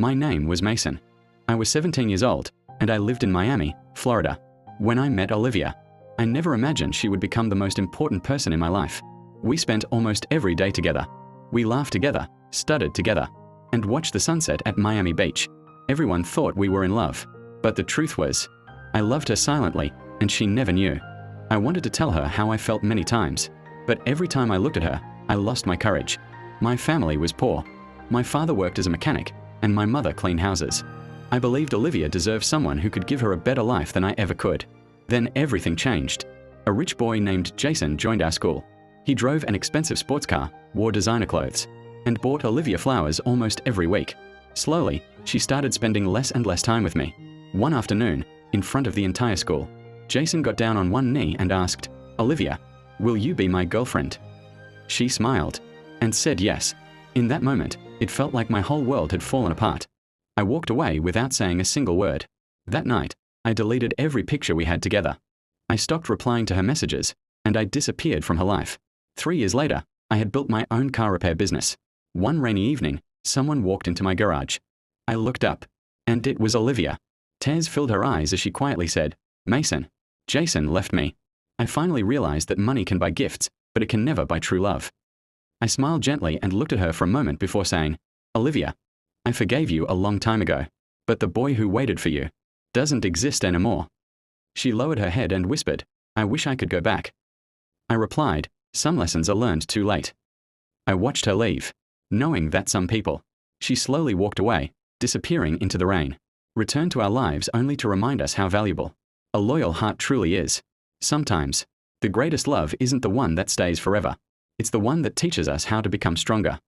My name was Mason. I was 17 years old, and I lived in Miami, Florida. When I met Olivia, I never imagined she would become the most important person in my life. We spent almost every day together. We laughed together, studied together, and watched the sunset at Miami Beach. Everyone thought we were in love, but the truth was, I loved her silently, and she never knew. I wanted to tell her how I felt many times, but every time I looked at her, I lost my courage. My family was poor. My father worked as a mechanic, and my mother cleaned houses. I believed Olivia deserved someone who could give her a better life than I ever could. Then everything changed. A rich boy named Jason joined our school. He drove an expensive sports car, wore designer clothes, and bought Olivia flowers almost every week. Slowly, she started spending less and less time with me. One afternoon, in front of the entire school, Jason got down on one knee and asked, "Olivia, will you be my girlfriend?" She smiled and said yes. In that moment, it felt like my whole world had fallen apart. I walked away without saying a single word. That night, I deleted every picture we had together. I stopped replying to her messages, and I disappeared from her life. 3 years later, I had built my own car repair business. One rainy evening, someone walked into my garage. I looked up, and it was Olivia. Tears filled her eyes as she quietly said, "Mason, Jason left me." I finally realized that money can buy gifts, but it can never buy true love. I smiled gently and looked at her for a moment before saying, "Olivia, I forgave you a long time ago, but the boy who waited for you doesn't exist anymore." She lowered her head and whispered, "I wish I could go back." I replied, "Some lessons are learned too late." I watched her leave, knowing that some people. She slowly walked away, disappearing into the rain, returned to our lives only to remind us how valuable a loyal heart truly is. Sometimes, the greatest love isn't the one that stays forever. It's the one that teaches us how to become stronger.